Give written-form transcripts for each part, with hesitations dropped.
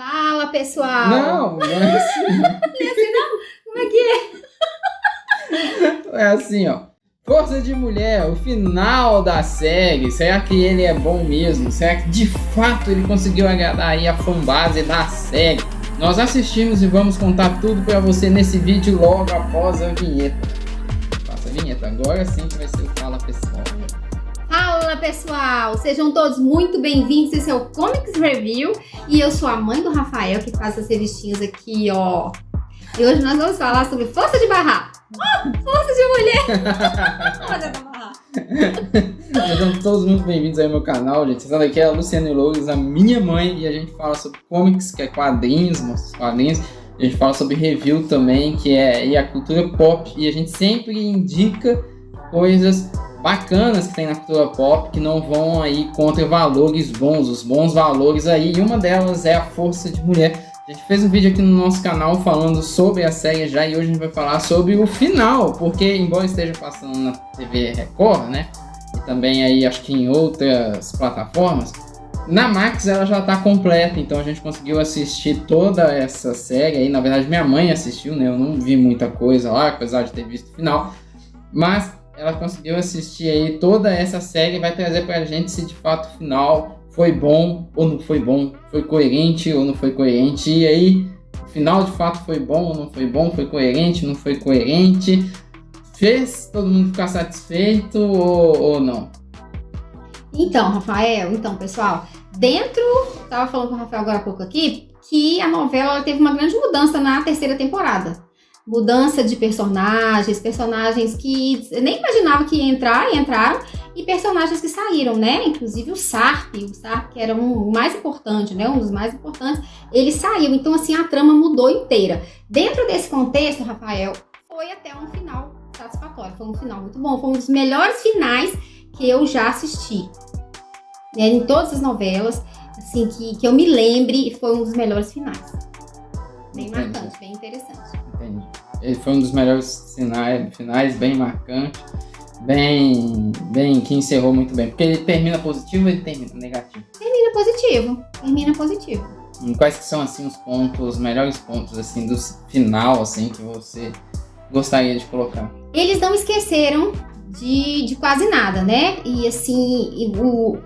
Fala, pessoal! Não é assim. Não é assim, não? Como é que é? É assim, ó. Força de Mulher, o final da série. Será que ele é bom mesmo? Será que de fato ele conseguiu agradar aí a fanbase da série? Nós assistimos e vamos contar tudo pra você nesse vídeo logo após a vinheta. Passa a vinheta, agora sim que vai ser o Fala, pessoal. Fala, pessoal! Sejam todos muito bem-vindos. Esse é o Comics Review e eu sou a mãe do Rafael, que faz as revistinhas aqui, ó. E hoje nós vamos falar sobre força de barrar. Força de mulher! Força de barrar. Sejam todos muito bem-vindos aí ao meu canal, gente. Essa daqui é a Luciane Loures, a minha mãe, e a gente fala sobre comics, que é quadrinhos, nossos quadrinhos. A gente fala sobre review também, que é a cultura pop, e a gente sempre indica coisas bacanas que tem na cultura pop, que não vão aí contra valores bons, os bons valores aí, e uma delas é a força de mulher. A gente fez um vídeo aqui no nosso canal falando sobre a série já, e hoje a gente vai falar sobre o final, porque embora esteja passando na TV Record, né, e também aí acho que em outras plataformas, na Max ela já está completa, então a gente conseguiu assistir toda essa série aí. Na verdade minha mãe assistiu, né, eu não vi muita coisa lá, apesar de ter visto o final, mas ela conseguiu assistir aí toda essa série e vai trazer pra gente se de fato o final foi bom ou não foi bom, foi coerente ou não foi coerente. E aí, o final de fato foi bom ou não foi bom, foi coerente, não foi coerente, fez todo mundo ficar satisfeito ou não? Então, Rafael, pessoal, tava falando com o Rafael agora há pouco aqui, que a novela ela teve uma grande mudança na terceira temporada. Mudança de personagens que eu nem imaginava que ia entrar e entraram, e personagens que saíram, né? Inclusive o Sarp, que era o mais importante, né? Um dos mais importantes, ele saiu. Então, assim, a trama mudou inteira. Dentro desse contexto, Rafael, foi até um final satisfatório. Foi um final muito bom. Foi um dos melhores finais que eu já assisti, né? Em todas as novelas, assim, que eu me lembre, foi um dos melhores finais. Bem marcante, bem interessante. Entendi. Ele foi um dos melhores finais, bem marcante, bem que encerrou muito bem. Porque ele termina positivo ou ele termina negativo? Termina positivo. E quais que são assim os melhores pontos assim do final assim que você gostaria de colocar? Eles não esqueceram de quase nada, né? E assim,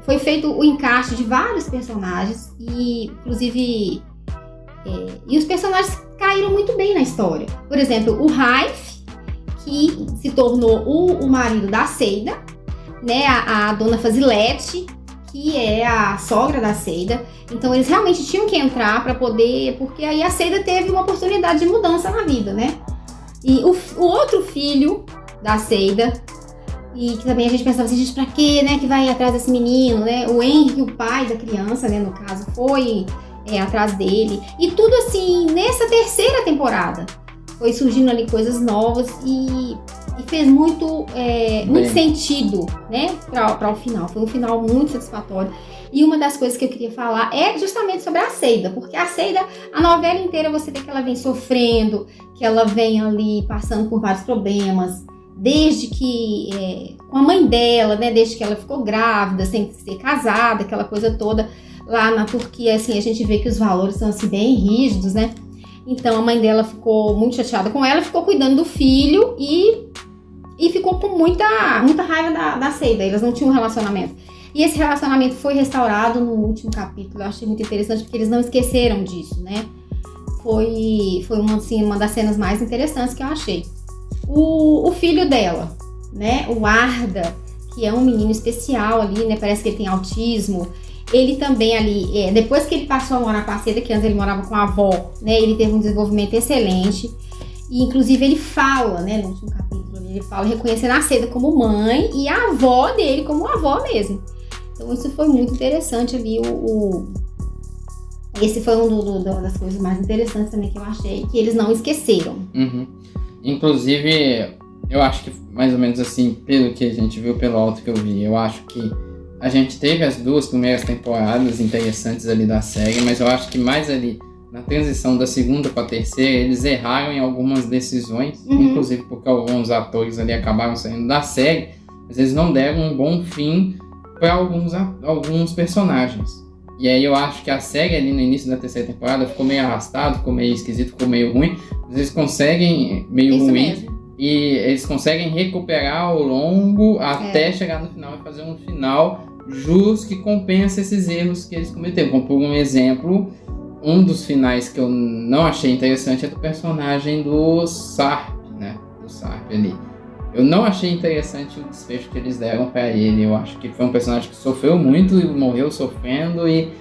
foi feito o encaixe de vários personagens e inclusive e os personagens caíram muito bem na história. Por exemplo, o Raif, que se tornou o marido da Seida, né? A dona Fazilete, que é a sogra da Seida. Então eles realmente tinham que entrar para poder, porque aí a Seida teve uma oportunidade de mudança na vida, né? E o outro filho da Seida, e que também a gente pensava assim, gente, pra quê, né, que vai atrás desse menino, né? O Henry, o pai da criança, né, no caso, foi atrás dele. E tudo assim, nessa terceira temporada, foi surgindo ali coisas novas e fez muito sentido, né, para o final. Foi um final muito satisfatório. E uma das coisas que eu queria falar é justamente sobre a Seida, porque a Seida, a novela inteira você vê que ela vem sofrendo, que ela vem ali passando por vários problemas, desde que, com a mãe dela, né, desde que ela ficou grávida, sem ser casada, aquela coisa toda. Lá na Turquia, assim, a gente vê que os valores são, assim, bem rígidos, né? Então, a mãe dela ficou muito chateada com ela, ficou cuidando do filho e ficou com muita raiva da Seida. Eles não tinham um relacionamento. E esse relacionamento foi restaurado no último capítulo. Eu achei muito interessante, porque eles não esqueceram disso, né? Foi uma das cenas mais interessantes que eu achei. O filho dela, né? O Arda, que é um menino especial ali, né? Parece que ele tem autismo. Ele também ali, depois que ele passou a morar com a Seida, que antes ele morava com a avó, né, ele teve um desenvolvimento excelente. E inclusive ele fala, né, no último capítulo, ele fala reconhecendo a Seida como mãe e a avó dele como avó mesmo. Então isso foi muito interessante ali. Esse foi das coisas mais interessantes também que eu achei, que eles não esqueceram. Uhum. Inclusive, eu acho que mais ou menos assim, pelo que a gente viu, pelo alto que eu vi, eu acho que a gente teve as duas primeiras temporadas interessantes ali da série, mas eu acho que mais ali na transição da segunda para a terceira, eles erraram em algumas decisões, inclusive porque alguns atores ali acabaram saindo da série, mas eles não deram um bom fim para alguns personagens. E aí eu acho que a série ali no início da terceira temporada ficou meio arrastado, ficou meio esquisito, ficou meio ruim. Mas eles conseguem, meio Isso ruim, mesmo. e eles conseguem recuperar ao longo até chegar no final e fazer um final justo que compensa esses erros que eles cometeram. Como por um exemplo, um dos finais que eu não achei interessante é do personagem do Sarp, né? Do Sarp ali. Eu não achei interessante o desfecho que eles deram pra ele. Eu acho que foi um personagem que sofreu muito e morreu sofrendo, e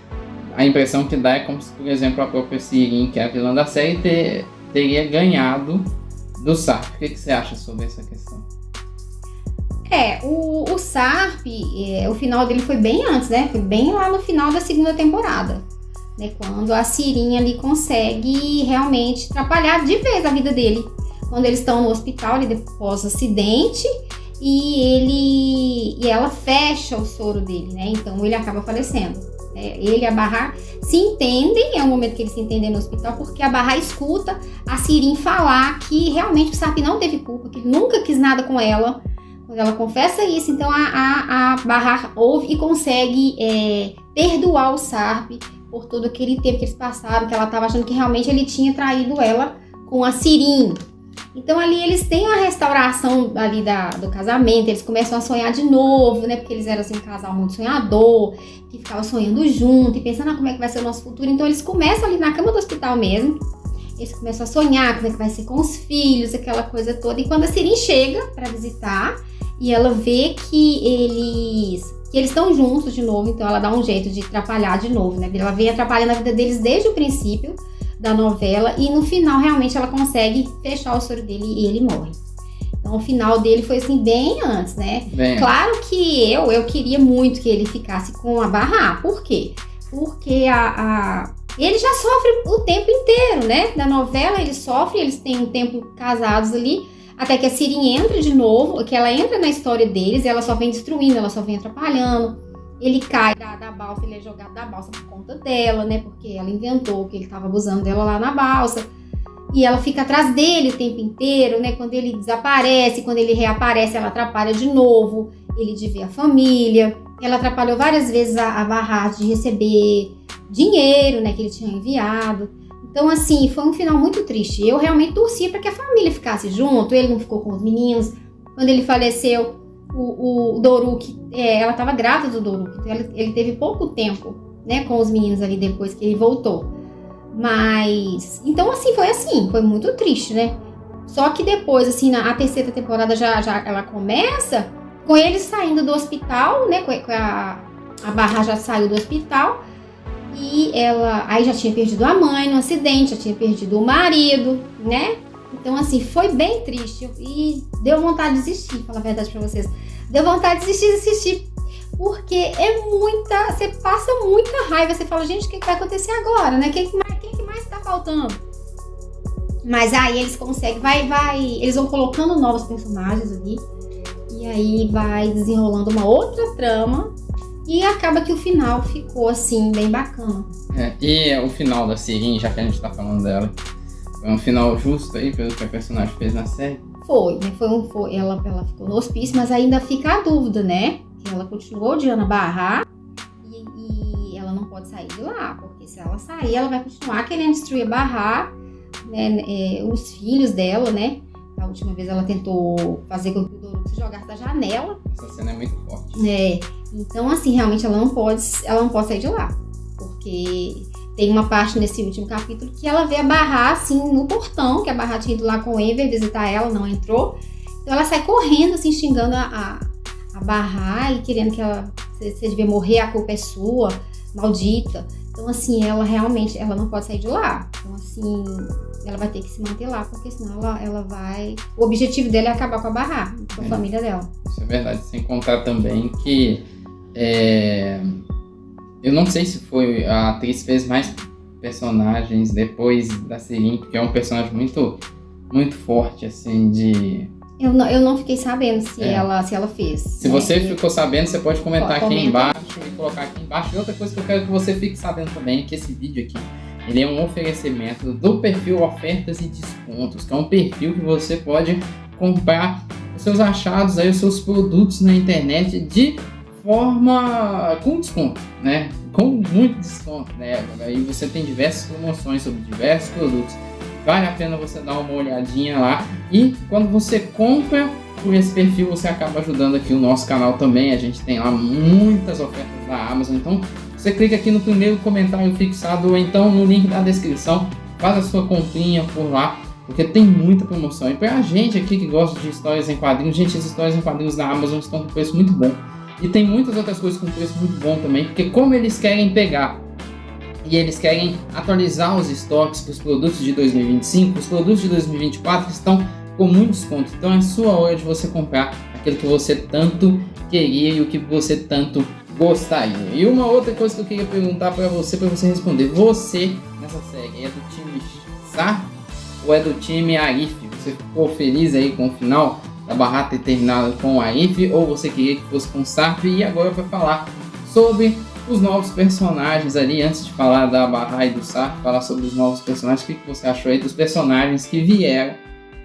a impressão que dá é como se, por exemplo, a própria Sirin, que é a vilã da série, teria ganhado do Sarp. O que você acha sobre essa questão? O Sarp, o final dele foi bem antes, né? Foi bem lá no final da segunda temporada. Né? Quando a Sirin ali consegue realmente atrapalhar de vez a vida dele. Quando eles estão no hospital, ele depois acidente e ela fecha o soro dele, né? Então ele acaba falecendo. Ele e a Bahar se entendem, é o momento que eles se entendem no hospital, porque a Bahar escuta a Sirin falar que realmente o Sarp não teve culpa, que ele nunca quis nada com ela. Quando ela confessa isso, então a Bahar ouve e consegue perdoar o Sarp por todo aquele tempo que eles passaram, que ela estava achando que realmente ele tinha traído ela com a Sirin. Então ali eles têm uma restauração ali do casamento, eles começam a sonhar de novo, né? Porque eles eram assim, um casal muito sonhador, que ficava sonhando junto e pensando como é que vai ser o nosso futuro. Então eles começam ali na cama do hospital mesmo, eles começam a sonhar como é que vai ser com os filhos, aquela coisa toda. E quando a Sirin chega para visitar e ela vê que eles estão juntos de novo, então ela dá um jeito de atrapalhar de novo, né? Ela vem atrapalhando a vida deles desde o princípio da novela, e no final realmente ela consegue fechar o soro dele e ele morre. Então o final dele foi assim bem antes, né? Bem, claro que eu queria muito que ele ficasse com a Bahar. Por quê? Porque ele já sofre o tempo inteiro, né? Da novela ele sofre, eles têm um tempo casados ali, até que a Sirin entra de novo, que ela entra na história deles e ela só vem destruindo, ela só vem atrapalhando. Ele cai da balsa, ele é jogado da balsa por conta dela, né? Porque ela inventou que ele estava abusando dela lá na balsa. E ela fica atrás dele o tempo inteiro, né? Quando ele desaparece, quando ele reaparece, ela atrapalha de novo ele de ver a família. Ela atrapalhou várias vezes a Bahar de receber dinheiro, né? Que ele tinha enviado. Então, assim, foi um final muito triste. Eu realmente torcia para que a família ficasse junto. Ele não ficou com os meninos. Quando ele faleceu, o Doruk, ela estava grávida do Doruk, então ele teve pouco tempo, né, com os meninos ali depois que ele voltou. Mas, então assim, foi muito triste, né? Só que depois, assim, na terceira temporada já ela começa com eles saindo do hospital, né, a Bahar já saiu do hospital e ela aí já tinha perdido a mãe no acidente, já tinha perdido o marido, né? Então, assim, foi bem triste e deu vontade de desistir, falar a verdade pra vocês. Deu vontade de desistir, porque você passa muita raiva, você fala, gente, o que vai acontecer agora, né? Quem que mais tá faltando? Mas aí eles conseguem, eles vão colocando novos personagens ali, e aí vai desenrolando uma outra trama, e acaba que o final ficou, assim, bem bacana. E o final da Sirin, já que a gente tá falando dela, foi um final justo aí, pelo que a personagem fez na série? Foi, né? Ela ficou no hospício, mas ainda fica a dúvida, né? Que ela continuou odiando a Bahar e ela não pode sair de lá, porque se ela sair, ela vai continuar querendo destruir a Bahar, né? Os filhs dela, né? A última vez ela tentou fazer com que o Doruk se jogasse da janela. Essa cena é muito forte. Então, assim, realmente ela não pode sair de lá, porque tem uma parte nesse último capítulo que ela vê a Bahar, assim, no portão, que a Bahar tinha ido lá com o Enver visitar ela, não entrou. Então ela sai correndo, assim, xingando a Bahar e querendo que você devia morrer, a culpa é sua, maldita. Então, assim, ela realmente, ela não pode sair de lá. Então, assim, ela vai ter que se manter lá, porque senão ela vai... O objetivo dela é acabar com a Bahar, com a família dela. Isso é verdade, sem contar também que... Eu não sei se foi a atriz que fez mais personagens depois da Sirin, porque é um personagem muito, muito forte, assim, de... Eu não fiquei sabendo se ela fez. Se você ficou sabendo, você pode comentar aqui Comenta. embaixo e colocar aqui embaixo. E outra coisa que eu quero que você fique sabendo também é que esse vídeo aqui, ele é um oferecimento do perfil Ofertas e Descontos, que é um perfil que você pode comprar os seus achados, aí, os seus produtos na internet de forma com desconto, né? Com muito desconto, né? Aí você tem diversas promoções sobre diversos produtos. Vale a pena você dar uma olhadinha lá. E quando você compra por esse perfil, você acaba ajudando aqui o nosso canal também. A gente tem lá muitas ofertas da Amazon. Então, você clica aqui no primeiro comentário fixado ou então no link da descrição. Faz a sua comprinha por lá, porque tem muita promoção. E pra gente aqui que gosta de histórias em quadrinhos, gente, as histórias em quadrinhos da Amazon estão com preço muito bom. E tem muitas outras coisas com preço muito bom também, porque como eles querem pegar e eles querem atualizar os estoques para os produtos de 2025, os produtos de 2024 estão com muito desconto. Então é sua hora de você comprar aquilo que você tanto queria e o que você tanto gostaria. E uma outra coisa que eu queria perguntar para você responder: você nessa série é do time Sarf ou é do time Arif? Você ficou feliz aí com o final da Barra ter terminado com o Arif, ou você queria que fosse com o Sarf? E agora para falar sobre os novos personagens ali, antes de falar da Barra e do Sarf, falar sobre os novos personagens, o que você achou aí dos personagens que vieram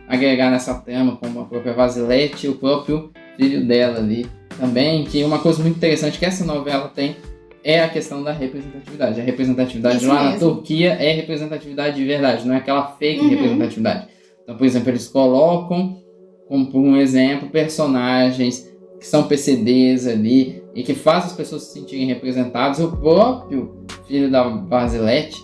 agregar nessa trama, como a própria Vasilete e o próprio filho dela ali também, que uma coisa muito interessante que essa novela tem é a questão da representatividade. A representatividade Isso lá mesmo. na Turquia é representatividade de verdade, não é aquela fake representatividade. Então, por exemplo, eles colocam, como por um exemplo, personagens que são PCDs ali e que fazem as pessoas se sentirem representadas. O próprio filho da Vasilete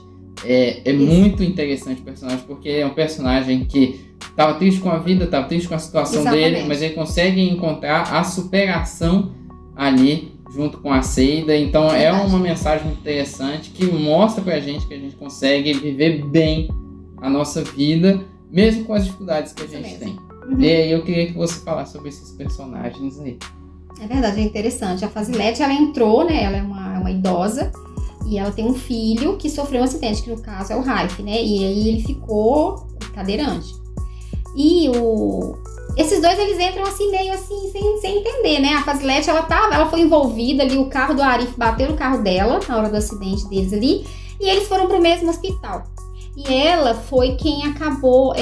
é muito interessante o personagem, porque é um personagem que estava triste com a vida, estava triste com a situação Exatamente. dele, mas ele consegue encontrar a superação ali junto com a Seida. Então é uma mensagem muito interessante que mostra pra gente que a gente consegue viver bem a nossa vida, mesmo com as dificuldades que a gente tem. E aí eu queria que você falasse sobre esses personagens aí. É verdade, é interessante. A Vasilete, ela entrou, né? Ela é uma idosa e ela tem um filho que sofreu um acidente, que no caso é o Raif, né? E aí ele ficou cadeirante. E esses dois, eles entram assim, meio assim, sem entender, né? A Vasilete, ela foi envolvida ali, o carro do Arif bateu no carro dela, na hora do acidente deles ali, e eles foram pro mesmo hospital. E ela foi quem acabou,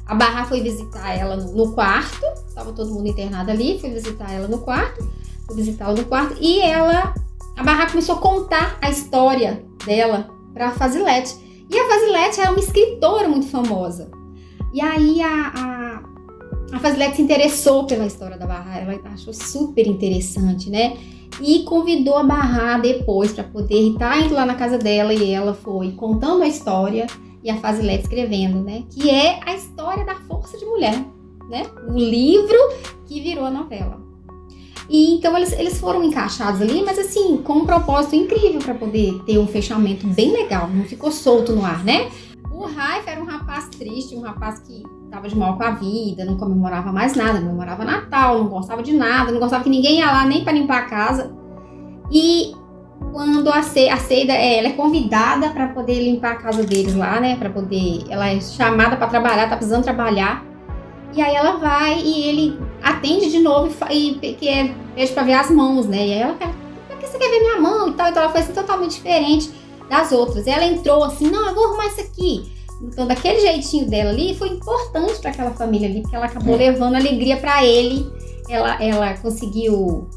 a Barra foi visitar ela no quarto, tava todo mundo internado ali, foi visitar ela no quarto, e a Barra começou a contar a história dela pra Vasilete. E a Vasilete era uma escritora muito famosa. E aí a Vasilete se interessou pela história da Barra, ela achou super interessante, né? E convidou a Barra depois para poder estar indo lá na casa dela, e ela foi contando a história e a Vasilete escrevendo, né? Que é a história da força de mulher, né? O livro que virou a novela. E então eles foram encaixados ali, mas assim, com um propósito incrível para poder ter um fechamento bem legal, não ficou solto no ar, né? O Raif era um rapaz triste, um rapaz que estava de mal com a vida, não comemorava mais nada, não comemorava Natal, não gostava de nada, não gostava que ninguém ia lá nem para limpar a casa. E quando a Seida, ela é convidada para poder limpar a casa deles lá, né? Ela é chamada para trabalhar, tá precisando trabalhar. E aí ela vai e ele atende de novo e pede para ver as mãos, né? E aí ela fala: por que você quer ver minha mão e tal? Então ela foi assim, totalmente diferente das outras. E ela entrou assim: não, eu vou arrumar isso aqui. Então, daquele jeitinho dela ali, foi importante para aquela família ali, porque ela acabou levando alegria para ele. Ela conseguiu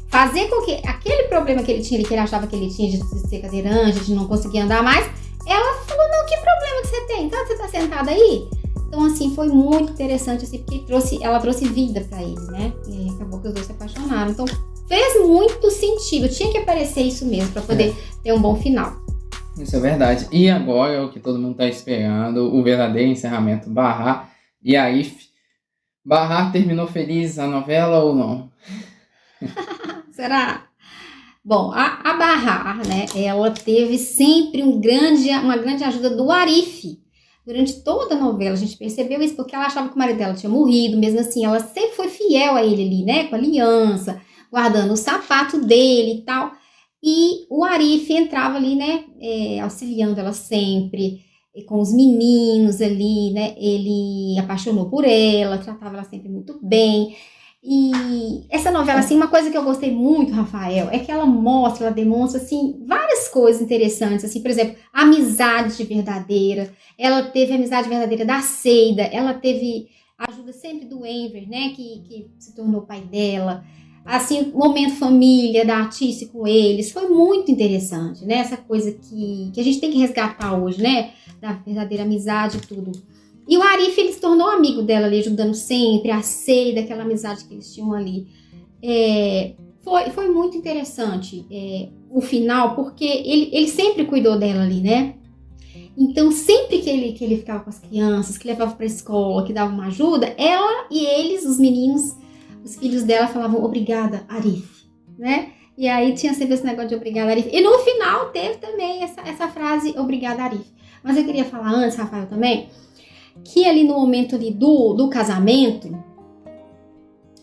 fazer com que aquele problema que ele tinha ali, que ele achava que ele tinha de ser cadeirante, de não conseguir andar mais, ela falou: não, que problema que você tem? Então, você tá sentada aí? Então, assim, foi muito interessante, assim, porque ela trouxe vida para ele, né? E aí acabou que os dois se apaixonaram. Então, fez muito sentido, tinha que aparecer isso mesmo, para poder ter um bom final. Isso é verdade. E agora, o que todo mundo tá esperando, o verdadeiro encerramento. Barra e Arif. Barra terminou feliz a novela ou não? Será? Bom, a Barra, né, ela teve sempre uma grande ajuda do Arif. Durante toda a novela, a gente percebeu isso, porque ela achava que o marido dela tinha morrido, mesmo assim, ela sempre foi fiel a ele ali, né, com a aliança, guardando o sapato dele e tal. E o Arif entrava ali, né, auxiliando ela sempre, com os meninos ali, né, ele apaixonou por ela, tratava ela sempre muito bem. E essa novela, assim, uma coisa que eu gostei muito, Rafael, é que ela demonstra, assim, várias coisas interessantes, assim, por exemplo, a amizade verdadeira. Ela teve a amizade verdadeira da Seida, ela teve a ajuda sempre do Enver, né, que se tornou pai dela. Assim, o momento família da Tícia com eles, foi muito interessante, né? Essa coisa que a gente tem que resgatar hoje, né? Da verdadeira amizade e tudo. E o Arif, ele se tornou amigo dela ali, ajudando sempre, a Seida, aquela amizade que eles tinham ali. Foi muito interessante o final, porque ele sempre cuidou dela ali, né? Então, sempre que ele ficava com as crianças, que levava pra escola, que dava uma ajuda, ela e eles, os meninos, os filhos dela, falavam obrigada, Arif, né? E aí tinha sempre esse negócio de obrigada, Arif. E no final teve também essa frase, obrigada, Arif. Mas eu queria falar antes, Rafael, também, que ali no momento ali do casamento,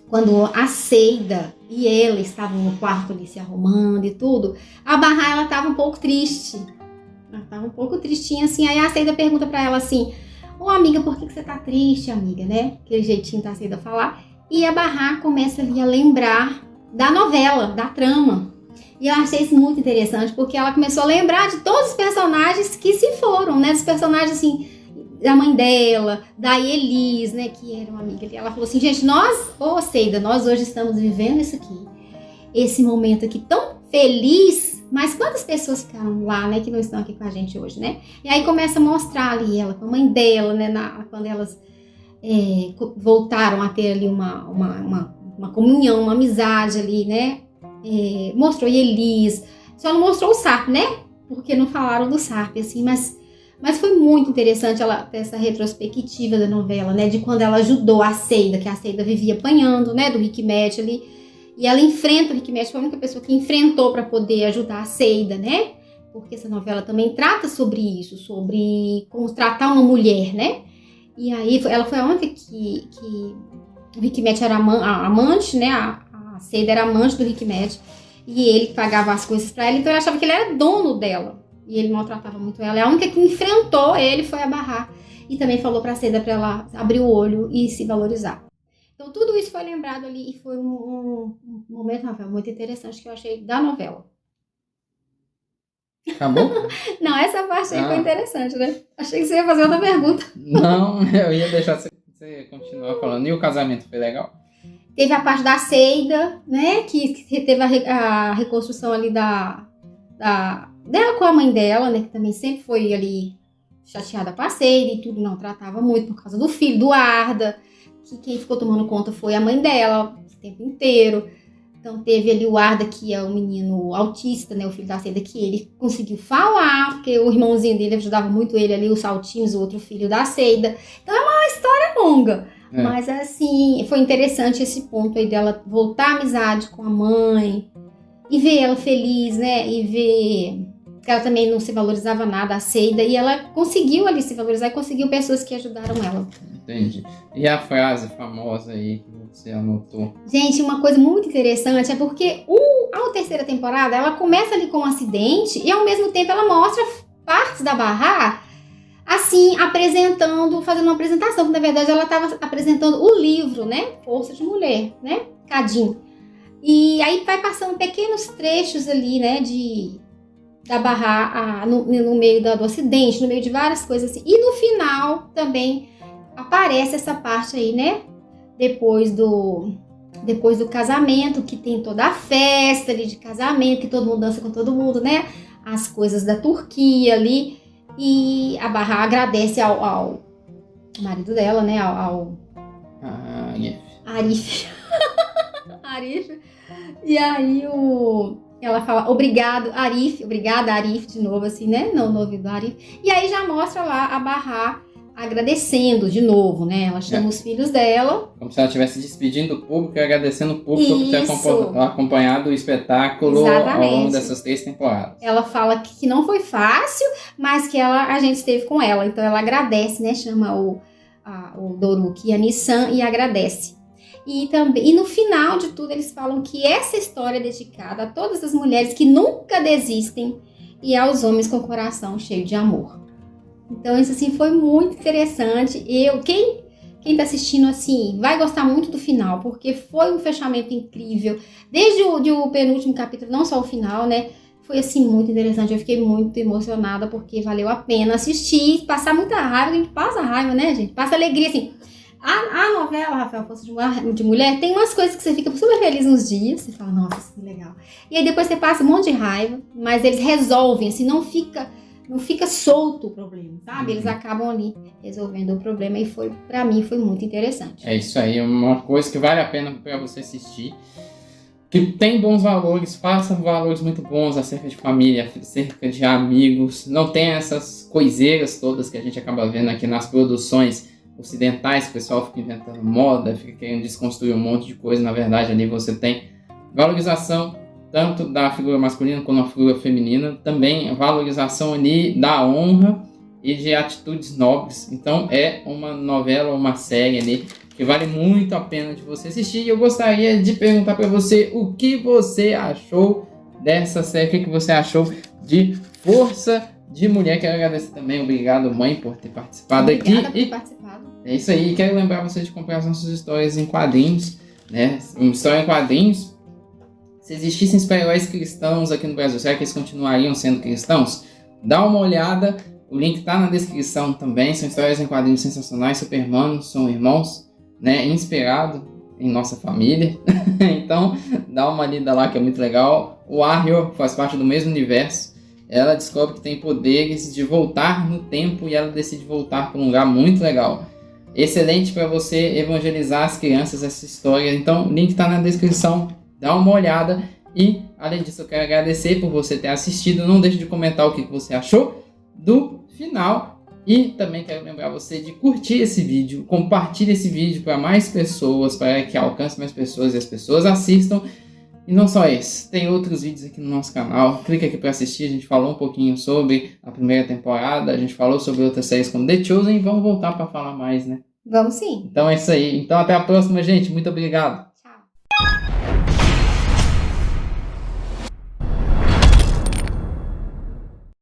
quando a Seida e ela estavam no quarto ali se arrumando e tudo, a Bahá, ela estava um pouco triste. Ela estava um pouco tristinha assim. Aí a Seida pergunta pra ela assim: ô amiga, por que você tá triste, amiga, né? Aquele jeitinho da Seida falar. E a Bahá começa ali a lembrar da novela, da trama. E eu achei isso muito interessante, porque ela começou a lembrar de todos os personagens que se foram, né? Dos personagens assim, da mãe dela, da Elis, né, que era uma amiga ali. Ela falou assim, gente, Seida, nós hoje estamos vivendo isso aqui, esse momento aqui tão feliz, mas quantas pessoas ficaram lá, né, que não estão aqui com a gente hoje, né? E aí começa a mostrar ali ela com a mãe dela, né, quando elas voltaram a ter ali uma comunhão, uma amizade ali, né? Mostrou Elis, só não mostrou o Sarp, né? Porque não falaram do Sarp, assim, mas foi muito interessante ela ter essa retrospectiva da novela, né? De quando ela ajudou a Seida, que a Seida vivia apanhando, né? Do Hikmet ali. E ela enfrenta o Hikmet, foi a única pessoa que enfrentou para poder ajudar a Seida, né? Porque essa novela também trata sobre isso, sobre como tratar uma mulher, né? E aí ela foi a única que o Hikmet era amante, né? A Seida era amante do Hikmet. E ele pagava as coisas para ela, então ele achava que ele era dono dela. E ele maltratava muito ela. A única que enfrentou ele foi a Bahá. E também falou pra Seida pra ela abrir o olho e se valorizar. Então tudo isso foi lembrado ali e foi um momento, Rafael, muito interessante que eu achei da novela. Acabou? Não, essa parte aí foi interessante, né? Achei que você ia fazer outra pergunta. Não, eu ia deixar você continuar falando. E o casamento foi legal? Teve a parte da Seida, né? Que teve a reconstrução ali dela com a mãe dela, né, que também sempre foi ali chateada com a Seida e tudo, não tratava muito por causa do filho, do Arda, que quem ficou tomando conta foi a mãe dela o tempo inteiro. Então teve ali o Arda, que é o menino autista, né, o filho da Seida, que ele conseguiu falar, porque o irmãozinho dele ajudava muito ele ali, o Saltinhos, o outro filho da Seida. Então é uma história longa, mas assim, foi interessante esse ponto aí dela voltar à amizade com a mãe e ver ela feliz, né, e ver que ela também não se valorizava nada, a Seida, e ela conseguiu ali se valorizar e conseguiu pessoas que ajudaram ela. Entendi. E a frase famosa aí que você anotou? Gente, uma coisa muito interessante é porque a terceira temporada, ela começa ali com um acidente e ao mesmo tempo ela mostra partes da Bahá, assim, fazendo uma apresentação, que na verdade ela estava apresentando o livro, né, Força de Mulher, né, Cadim. E aí vai passando pequenos trechos ali, né, da Bahá no meio do acidente, no meio de várias coisas assim. E no final também aparece essa parte aí, né? Depois do casamento, que tem toda a festa ali de casamento, que todo mundo dança com todo mundo, né? As coisas da Turquia ali. E a Bahá agradece ao marido dela, né? Arif. Arif. E aí ela fala, obrigada, Arif, de novo, assim, né? No ouvido do Arif. E aí já mostra lá a Bahá agradecendo de novo, né? Ela chama os filhos dela. Como se ela estivesse despedindo o público e agradecendo o público por ter acompanhado o espetáculo ao longo dessas 3 temporadas. Ela fala que não foi fácil, mas que a gente esteve com ela. Então ela agradece, né? Chama o Doruk e a Nissan e agradece. E no final de tudo eles falam que essa história é dedicada a todas as mulheres que nunca desistem e aos homens com o coração cheio de amor. Então isso assim foi muito interessante. Quem tá assistindo assim vai gostar muito do final, porque foi um fechamento incrível. Desde o penúltimo capítulo, não só o final, né? Foi assim muito interessante. Eu fiquei muito emocionada porque valeu a pena assistir, passar muita raiva. A gente passa raiva, né, gente? Passa alegria assim. A novela, Rafael, Força de Mulher, tem umas coisas que você fica super feliz uns dias, você fala, nossa, isso é legal. E aí depois você passa um monte de raiva, mas eles resolvem, assim, não fica solto o problema, sabe? Eles acabam ali resolvendo o problema e pra mim foi muito interessante. É isso aí, uma coisa que vale a pena para você assistir. Que tem bons valores, passa valores muito bons acerca de família, acerca de amigos. Não tem essas coiseiras todas que a gente acaba vendo aqui nas produções ocidentais. O pessoal fica inventando moda, fica querendo desconstruir um monte de coisa. Na verdade, ali você tem valorização tanto da figura masculina quanto da figura feminina. Também valorização ali da honra e de atitudes nobres. Então é uma novela, uma série ali que vale muito a pena de você assistir. E eu gostaria de perguntar para você o que você achou dessa série, o que você achou de Força de Mulher. Quero agradecer também, obrigado mãe por ter participado aqui. Obrigada por ter participado. É isso aí, quero lembrar você de comprar as nossas histórias em quadrinhos, né? Uma história em quadrinhos. Se existissem super-heróis cristãos aqui no Brasil, será que eles continuariam sendo cristãos? Dá uma olhada, o link está na descrição também. São histórias em quadrinhos sensacionais, super-humanos, são irmãos, né, inspirado em nossa família. Então dá uma lida lá que é muito legal. O Arya faz parte do mesmo universo. Ela descobre que tem poderes de voltar no tempo e ela decide voltar para um lugar muito legal. Excelente para você evangelizar as crianças essa história. Então o link está na descrição, dá uma olhada. E além disso eu quero agradecer por você ter assistido. Não deixe de comentar o que você achou do final. E também quero lembrar você de curtir esse vídeo, compartilhe esse vídeo para mais pessoas, para que alcance mais pessoas e as pessoas assistam. E não só esse, tem outros vídeos aqui no nosso canal, clica aqui para assistir. A gente falou um pouquinho sobre a primeira temporada, a gente falou sobre outras séries como The Chosen e vamos voltar para falar mais, né? Vamos sim. Então é isso aí, então até a próxima, gente, muito obrigado.